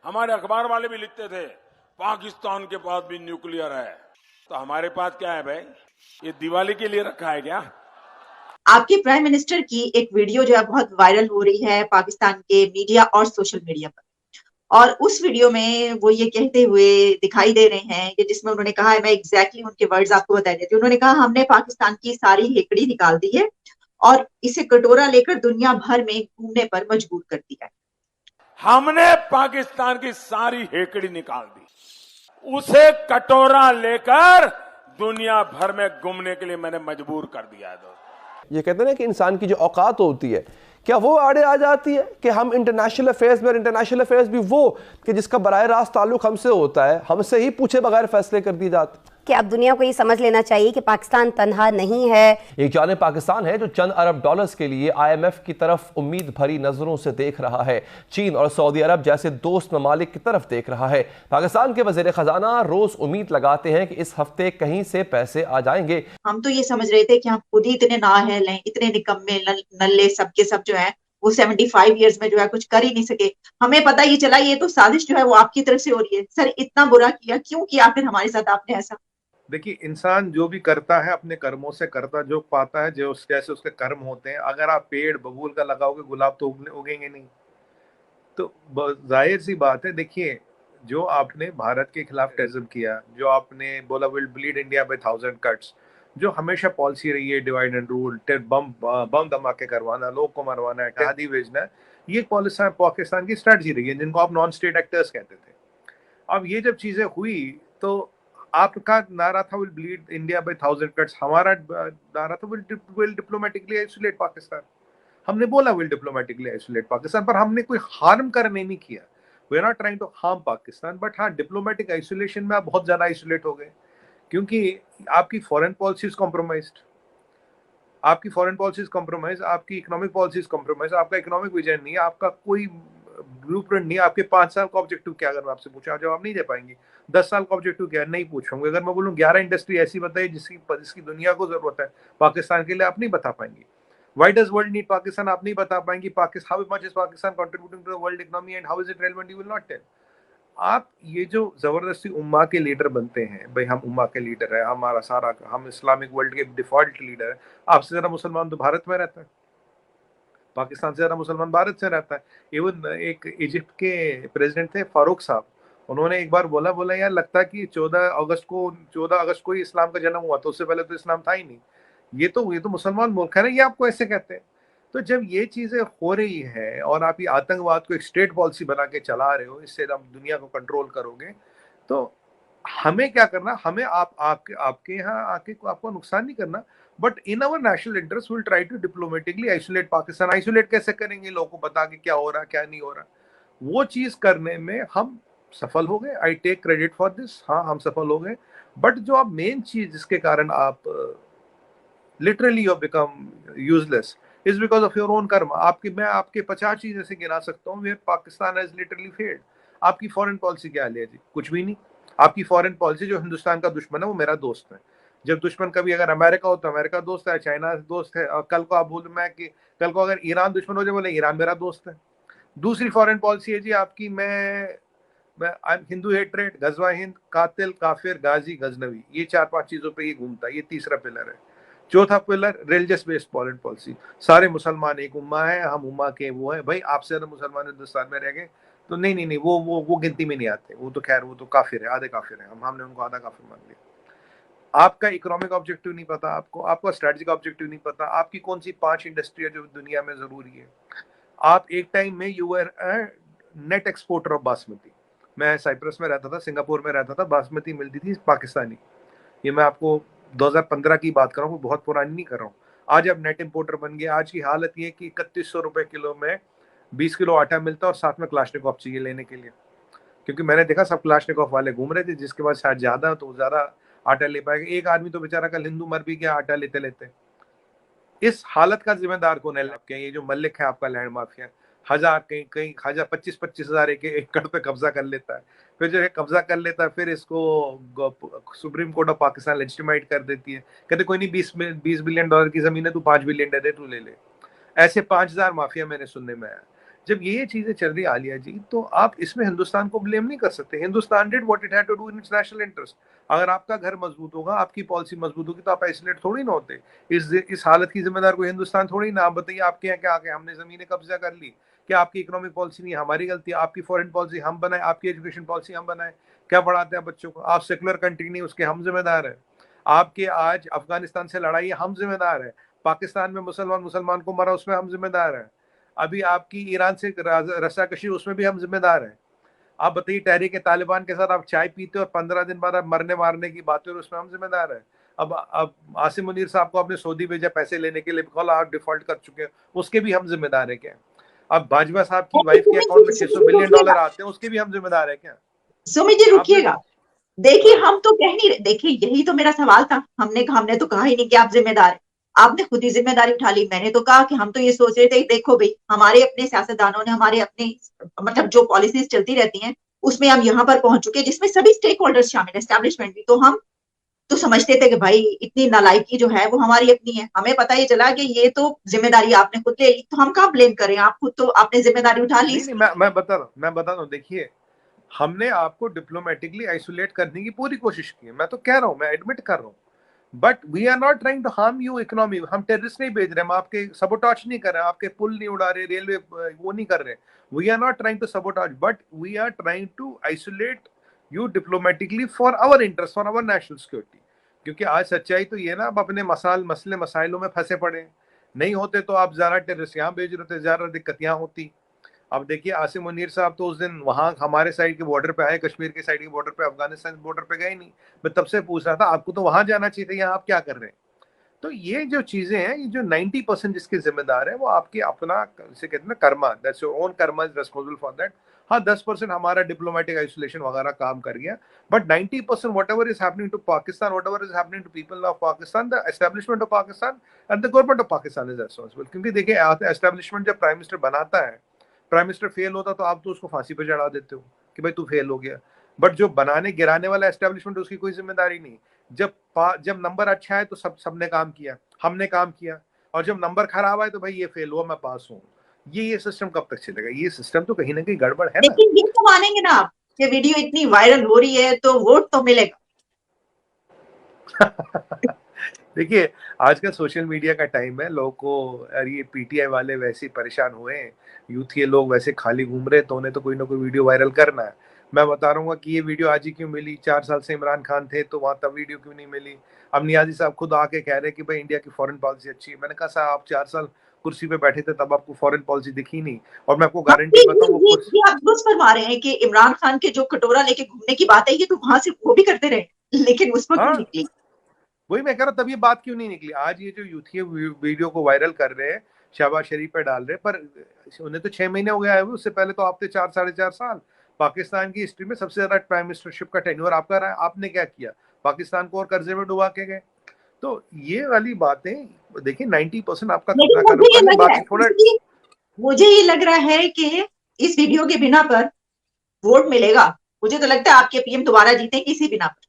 हमारे अखबार वाले भी लिखते थे पाकिस्तान के पास भी न्यूक्लियर है, तो हमारे पास क्या है भाई? ये दिवाली के लिए रखा है क्या? आपके प्राइम मिनिस्टर की एक वीडियो जो है बहुत वायरल हो रही है पाकिस्तान के मीडिया और सोशल मीडिया पर। और उस वीडियो में वो ये कहते हुए दिखाई दे रहे हैं कि जिसमें उन्होंने कहा है, मैं एग्जैक्टली उनके वर्ड्स आपको बता देती हूँ। उन्होंने कहा हमने पाकिस्तान की सारी हेकड़ी निकाल दी है और इसे कटोरा लेकर दुनिया भर में घूमने पर मजबूर कर दिया है। हमने पाकिस्तान की सारी हेकड़ी निकाल दी, उसे कटोरा लेकर दुनिया भर में घूमने के लिए मैंने मजबूर कर दिया है। दोस्तों, ये कहते हैं ना कि इंसान की जो औकात होती है, क्या वो आड़े आ जाती है कि हम इंटरनेशनल अफेयर्स में, इंटरनेशनल अफेयर्स भी वो कि जिसका बराह रास्त ताल्लुक हमसे होता है, हमसे ही पूछे बगैर फैसले कर दिए जाते हैं। कि अब दुनिया को ये समझ लेना चाहिए कि पाकिस्तान तन्हा नहीं है। एक जानिब पाकिस्तान है जो चंद अरब डॉलर्स के लिए IMF की तरफ उम्मीद भरी नजरों से देख रहा है, चीन और सऊदी अरब जैसे दोस्त ममालिक की तरफ देख रहा है। पाकिस्तान के वजीर खजाना रोज उम्मीद लगाते हैं कि इस हफ्ते कहीं से पैसे आ जाएंगे। हम तो ये समझ रहे थे कि हम खुद ही इतने नाअहल हैं, इतने निकम्मे नल्ले सबके सब जो है वो 75 ईयर्स में जो है कुछ कर ही नहीं सके। हमें पता ही चला ये तो साजिश जो है वो आपकी तरफ से हो रही है। सर, इतना बुरा किया क्यों किया फिर हमारे साथ आपने ऐसा? देखिए, इंसान जो भी करता है अपने कर्मों से करता, जो पाता है, जो जैसे उसके कर्म होते हैं। अगर आप पेड़ बबूल का लगाओगे, गुलाब तो उगेंगे नहीं। तो जाहिर सी बात है। देखिए, जो आपने भारत के खिलाफ टेररिज्म किया, जो आपने बोला will bleed India by 1000 cuts, जो हमेशा पॉलिसी रही है डिवाइड एंड रूल, बम धमाके करवाना, लोग को मरवाना है, जहादी भेजना, ये पॉलिसी पाकिस्तान की स्ट्रेटजी रही है, जिनको आप नॉन स्टेट एक्टर्स कहते थे। अब ये जब चीजें हुई तो आपका नारा था will bleed India by 1000 cuts, हमारा नारा था विल डिप्लोमेटिकली आइसोलेट पाकिस्तान। हमने बोला विल डिप्लोमेटिकली आइसोलेट पाकिस्तान, पर हमने कोई हार्म करने नहीं किया। We are not trying to harm Pakistan, but हाँ, डिप्लोमेटिक आइसोलेशन में आप बहुत ज्यादा आइसोलेट हो गए, क्योंकि आपकी फॉरेन पॉलिसीज कॉम्प्रोमाइज्ड, आपकी फॉरेन पॉलिसीज कॉम्प्रोमाइज, आपकी इकोनॉमिक पॉलिसीज कॉम्प्रोमाइज, आपका इकोनॉमिक विजन नहीं है, आपका कोई ब्लूप्रिंट नहीं है। आपके 5 साल का ऑब्जेक्टिव क्या, अगर मैं आपसे पूछा जवाब नहीं दे पाएंगे। 10 साल का ऑब्जेक्टिव क्या, नहीं पूछूंगे। अगर मैं बोलूँ 11 इंडस्ट्री ऐसी बताइए जिसकी दुनिया को जरूरत है पाकिस्तान के लिए, आप नहीं बता पाएंगे। Why does world need Pakistan? आप नहीं बता पाएंगे। Pakistan, how much is Pakistan contributing to the world economy and how is it relevant? You will not tell. आप ये जो जबरदस्ती उम्मा के लीडर बनते हैं, भाई हम उम्मा के लीडर है, हमारा सारा, हम इस्लामिक वर्ल्ड के डिफॉल्ट लीडर है। आपसे ज्यादा मुसलमान तो भारत में रहता है, पाकिस्तान से ज्यादा मुसलमान भारत से रहता है। इवन एक इजिप्ट के प्रेसिडेंट थे फारूक साहब, उन्होंने एक बार बोला यार, लगता है कि 14 अगस्त को ही इस्लाम का जन्म हुआ, तो उससे पहले तो इस्लाम था ही नहीं। ये तो मुसलमान मुल्क है ना, ये आपको ऐसे कहते हैं। तो जब ये चीजें हो रही है और आप ये आतंकवाद को एक स्टेट पॉलिसी बना के चला रहे हो, इससे आप दुनिया को कंट्रोल करोगे, तो हमें क्या करना, हमें आपके यहाँ आके आपको नुकसान नहीं करना, but in our national interest will try to diplomatically isolate Pakistan. Isolate कैसे करेंगे? लोगों को बता के क्या हो रहा क्या नहीं हो रहा, वो चीज करने में हम सफल हो गए। I take credit for this. हाँ, हम सफल हो गए। बट जो आप मेन चीज जिसके कारण आप literally you become useless is because of your own karma. मैं आपके 50 चीज ऐसे गिना सकता हूँ where Pakistan has literally failed. आपकी फॉरेन पॉलिसी क्या है जी? कुछ भी नहीं। आपकी फॉरेन पॉलिसी, जो हिंदुस्तान का दुश्मन है वो मेरा दोस्त है। जब दुश्मन कभी अगर अमेरिका हो तो अमेरिका दोस्त है, चाइना दोस्त है, और कल को आप बोल मैं कि कल को अगर ईरान दुश्मन हो जाए, बोले ईरान मेरा दोस्त है। दूसरी फॉरेन पॉलिसी है जी आपकी, मैं हिंदू हेट्रेड, गजवा हिंद, कातिल, काफिर, गाजी, गजनवी, ये 4-5 चीजों पे ये घूमता है। ये तीसरा पिलर है। चौथा pillar religious based foreign policy. सारे मुसलमान एक उम्मा है, हम उम्मा के वो है। भाई आपसे ज्यादा मुसलमान हिंदुस्तान में रह गए तो नहीं, वो गिनती में नहीं आते। वो तो खैर, वो तो काफिर है, आधे काफिर है। हमने उनको आधा काफिर मान लिया। आपका इकोनॉमिक ऑब्जेक्टिव नहीं पता, आपका स्ट्रेटेजिक ऑब्जेक्टिव नहीं पता, आपकी कौन सी 5 इंडस्ट्री है जो दुनिया में जरूरी है। आप एक टाइम में you are net exporter of basmati. मैं साइप्रस में रहता था, सिंगापुर में रहता था, बासमती मिलती थी पाकिस्तानी। ये मैं आपको 2015 की बात कर रहा हूँ, बहुत पुरानी नहीं कर रहा हूँ। आज अब नेट इंपोर्टर बन गया। आज की हालत ये कि 3100 रुपए किलो में 20 किलो आटा मिलता है, और साथ में क्लाशनिकोव चाहिए लेने के लिए। क्योंकि मैंने देखा सब क्लाशनिकोव वाले घूम रहे थे, जिसके पास शायद ज्यादा तो ज्यादा आटा ले पाएगा। एक आदमी तो बेचारा कल हिंदू मर भी गया आटा लेते लेते। इस हालत का जिम्मेदार कौन है? आपके ये जो मलिक है आपका लैंड माफिया, 1000 कहीं 25-25 हजार एक एकड़ पे कब्जा कर लेता है। फिर जो है कब्जा कर लेता है, फिर इसको supreme court of Pakistan legitimate कर देती है। कहते कोई नहीं, 20 बिलियन डॉलर की जमीन है, तू 5 बिलियन दे दे, तू ले ले। ऐसे 5000 माफिया मैंने सुनने में आया। जब ये चीजें चल रही आलिया जी, तो आप इसमें हिंदुस्तान को ब्लेम नहीं कर सकते। Hindustan did what it had to do in its national interest. अगर आपका घर मजबूत होगा, आपकी पॉलिसी मजबूत होगी, तो आप आइसोलेट थोड़ी ना होते। इस हालत की जिम्मेदार कोई हिंदुस्तान थोड़ी ना। आप बताइए, आपके यहाँ क्या आ गए, हमने जमीनें कब्जा कर ली, क्या आपकी इकोनॉमिक पॉलिसी नहीं है? हमारी गलती है। आपकी फॉरेन पॉलिसी हम बनाए, आपकी एजुकेशन पॉलिसी हम बनाए, क्या पढ़ाते हैं बच्चों को? आप सेकुलर कंट्री नहीं, उसके हम जिम्मेदार है। आपके आज अफगानिस्तान से लड़ाई है, हम जिम्मेदार है। पाकिस्तान में मुसलमान को मरा, उसमें हम जिम्मेदार है। अभी आपकी ईरान से रस्साकशी, उसमें भी हम जिम्मेदार हैं। आप बताइए, तहरीक तालिबान के साथ आप चाय पीते हो और 15 दिन बाद आप मरने मारने की बातें, और उसमें हम जिम्मेदार हैं। अब आसिम मुनीर साहब को आपने सऊदी भेजा पैसे लेने के लिए, बिकॉज आप डिफॉल्ट कर चुके हैं, उसके भी हम जिम्मेदार है क्या? अब बाजवा साहब की वाइफ के अकाउंट में $600 बिलियन आते हैं, उसके भी हम जिम्मेदार है क्या? सुमित जी रुकिएगा, देखिए हाँ। हम तो कह नहीं रहे, देखिए यही तो मेरा सवाल था। हमने तो कहा ही नहीं कि आप जिम्मेदार हैं, आपने खुद ही जिम्मेदारी उठा ली। मैंने तो कहा कि हम तो ये सोच रहे थे, देखो भाई हमारे अपने सियासतदानों ने, हमारे अपने मतलब जो पॉलिसीज चलती रहती हैं उसमें हम यहाँ पर पहुंच चुके हैं, जिसमें सभी स्टेक होल्डर्स शामिल है, एस्टैब्लिशमेंट भी। तो हम तो समझते थे कि भाई इतनी नालायकी जो है वो हमारी अपनी है। हमें पता ही चला कि ये तो जिम्मेदारी आपने खुद ले ली, तो हम कहाँ ब्लेम करें? आप खुद तो आपने जिम्मेदारी उठा ली नहीं, इसकी। मैं बता रहा हूँ, देखिए, हमने आपको डिप्लोमेटिकली आइसोलेट करने की पूरी कोशिश की है। मैं तो कह रहा हूँ, मैं एडमिट कर रहा हूँ, but we are not trying to harm you economy. हम टेररिस्ट नहीं भेज रहे, हम आपके सबोटाज नहीं कर रहे, आपके पुल नहीं उड़ा रहे, रेलवे वो नहीं कर रहे। We are not trying to sabotage, but we are trying to isolate you diplomatically for our interest, for our national security. क्योंकि आज सच्चाई तो ये ना, आप अपने मसले मसाइलों में फंसे पड़े। नहीं होते तो आप ज्यादा टेररिस्ट यहाँ भेज रहे थे, ज्यादा दिक्कत यहाँ होती। अब देखिए, आसिम मुनीर साहब तो उस दिन वहां हमारे साइड के बॉर्डर पे आए, कश्मीर के साइड के बॉर्डर पे, अफगानिस्तान बॉर्डर पे गए नहीं। मैं तब से पूछ रहा था, आपको तो वहां जाना चाहिए था, यहाँ आप क्या कर रहे हैं? तो ये जो चीजें हैं, ये जो 90% जिसके जिम्मेदार है, वो आपके अपना, जिसे कहते हैं ना, karma, that's your own karma is responsible for that. हाँ, 10% हमारा डिप्लोमेटिक आइसोलेशन वगैरह काम कर गया, but 90% whatever is happening to Pakistan, whatever is happening to people of Pakistan, the establishment of Pakistan and the government of Pakistan is responsible. क्योंकि देखिए, establishment जब prime minister बनाता है, प्राइम मिनिस्टर फेल होता तो आप तो उसको फांसी पे चढ़ा देते हो कि भाई तू फेल हो गया। बट जो बनाने गिराने वाला एस्टेब्लिशमेंट, उसकी कोई जिम्मेदारी नहीं। जब नंबर अच्छा है तो सबने काम किया, हमने काम किया, और जब नंबर खराब आए तो भाई ये फेल हुआ, मैं पास हूँ। ये सिस्टम कब तक चलेगा? ये सिस्टम तो कहीं ना कहीं गड़बड़ है ना। लेकिन ये तो मानेंगे ना आप, ये वीडियो इतनी वायरल हो रही है तो वोट तो मिलेगा। देखिए, आजकल सोशल मीडिया का टाइम है, लोगों को, अरे ये पीटीआई वाले वैसे ही परेशान हुए हैं, यूथ ये लोग वैसे खाली घूम रहे, तो उन्हें तो कोई ना कोई वीडियो वायरल करना है। मैं बता रहा हूँ कि ये वीडियो आज ही क्यों मिली? 4 साल से इमरान खान थे तो वहां तब वीडियो क्यों नहीं मिली? अब नियाजी साहब खुद आके कह रहे हैं कि भाई इंडिया की फॉरेन पॉलिसी अच्छी है। मैंने कहा, साहब आप 4 साल कुर्सी पे बैठे थे, तब आपको फॉरेन पॉलिसी दिखी नहीं। और मैं आपको गारंटी बताऊं, वो ये आप दुरुस्त फरमा रहे हैं कि इमरान खान के जो कटोरा लेके घूमने की बात है, ये तो वहां से वो भी करते रहे, लेकिन उस वक्त हाँ, निकली। वही मैं कह रहा हूँ, तब ये बात क्यों नहीं निकली? आज ये जो यूथी वीडियो को वायरल कर रहे हैं, शहबाज शरीफ पे डाल रहे हैं, पर उन्हें तो 6 महीने हो गए आए हुए, उससे पहले तो आप थे 4 साढ़े 4 साल। पाकिस्तान की हिस्ट्री में सबसे ज्यादा प्राइम मिनिस्टरशिप का टेन्योर आपका रहा है। आपने क्या किया? पाकिस्तान को और कर्जे में डुबा के गए। तो ये वाली बातें देखिए, 90% आपका लेकिन अपना मुझे ये कर्म, लग रहा बाकी है, थोड़ा। मुझे ये लग रहा है कि इस वीडियो के बिना पर वोट मिलेगा। मुझे तो लगता है आपके पीएम दोबारा जीतेंगे इसी बिना पर।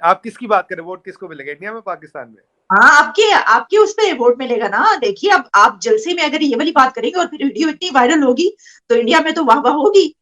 आप किसकी बात करें? वोट किसको मिलेगा, इंडिया में, पाकिस्तान में? हाँ, आपके आपके उस पर वोट मिलेगा ना। देखिए, अब आप जलसे में अगर ये वाली बात करेंगे और फिर वीडियो इतनी वायरल होगी तो इंडिया में तो वाह वाह होगी,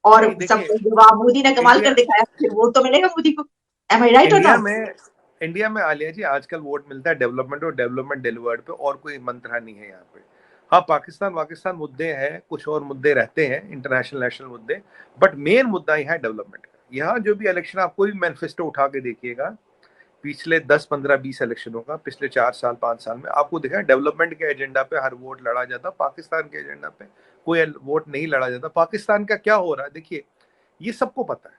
और नहीं, सब देखिए, जवाब मोदी ने कमाल इंडिया कर दिखाया, फिर वोट तो मिलेगा मोदी को। एम आई राइट और इंडिया नॉट? में इंडिया में आलिया जी, आजकल वोट मिलता है डेवलपमेंट और डेवलपमेंट डिलीवर्ड पे, और कोई मंत्रा नहीं है यहाँ पे। हाँ, पाकिस्तान मुद्दे हैं, कुछ और मुद्दे रहते हैं, इंटरनेशनल नेशनल मुद्दे, बट मेन मुद्दा यहाँ है डेवलपमेंट का। यहाँ जो भी इलेक्शन, आप कोई भी मैनिफेस्टो उठा के देखिएगा, पिछले 10 15 20 इलेक्शनों का, पिछले 4 साल 5 साल में आपको देखा, डेवलपमेंट के एजेंडा पे हर वोट लड़ा जाता, पाकिस्तान के एजेंडा पे कोई वोट नहीं लड़ा जाता। पाकिस्तान का क्या हो रहा है देखिए, ये सबको पता है।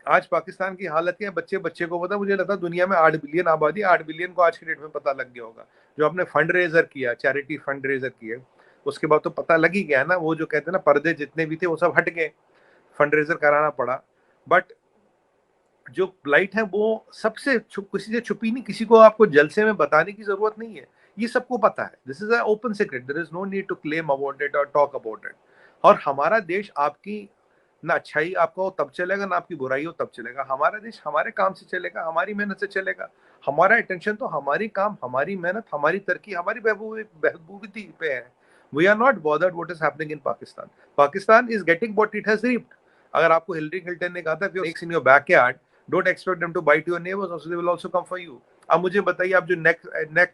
आज पाकिस्तान की हालत क्या है, बच्चे बच्चे को पता। मुझे लगता है दुनिया में 8 बिलियन आबादी, 8 बिलियन को आज के डेट में पता लग गया होगा। जो आपने फंड रेजर किया, चैरिटी फंड रेजर किया, उसके बाद तो पता लग ही गया ना। वो जो कहते हैं ना, पर्दे जितने भी थे वो सब हट गए, फंड रेजर कराना पड़ा। बट जो ब्लाइट है वो सबसे किसी से छुपी नहीं, किसी को आपको जलसे में बताने की जरूरत नहीं है, ये सबको पता है। This is a open secret, there is no need to claim about it और टॉक अबाउट इट। और हमारा देश आपकी ना अच्छाई आपका हो तब चलेगा, ना आपकी बुराई हो तब चलेगा। हमारा देश हमारे काम से चलेगा, हमारी मेहनत से चलेगा। हमारा अटेंशन तो हमारी काम, हमारी मेहनत, हमारी तरक्की, हमारी बहबूदी पे है। We are not bothered what is happening in Pakistan. Pakistan is getting what it has reaped. अगर आपको हिलरी क्लिंटन ने कहा था कि in your backyard don't expect them to bite your neighbours, also they will also come for you. अब मुझे बताइए, आप जो नेट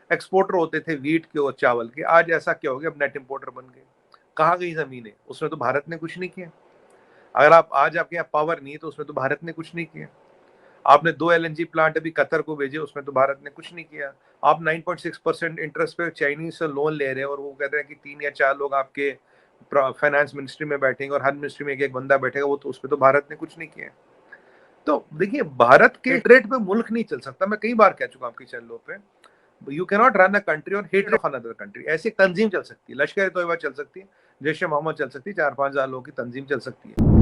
एक्सपोर्टर होते थे वीट के और चावल के, आज ऐसा क्या हो गया, अब नेट इंपोर्टर बन गए। कहाँ गई जमीनें? उसमें तो भारत ने कुछ नहीं किया। अगर आप आज आपके यहाँ पावर नहीं है तो उसमें तो भारत ने कुछ नहीं किया। आपने 2 LNG प्लांट अभी कतर को भेजे, उसमें तो भारत ने कुछ नहीं किया। आप 9.6% इंटरेस्ट पे चाइनीज से लोन ले रहे हैं और वो कहते हैं कि 3 या 4 लोग आपके फाइनेंस मिनिस्ट्री में बैठेंगे और हर मिनिस्ट्री में एक बंदा बैठेगा, वो तो उसमें तो भारत ने कुछ नहीं किया। तो देखिए, भारत के रेट पे मुल्क नहीं चल सकता। मैं कई बार कह चुका हूँ आपकी चैनलों पे, you cannot run a country और हेट ऑफ अनदर कंट्री। ऐसी तंजीम चल सकती है, लश्कर-ए-तोयबा चल सकती है, जैश-ए-मोहम्मद चल सकती है, 4-5 हजार लोगों की तंजीम चल सकती है।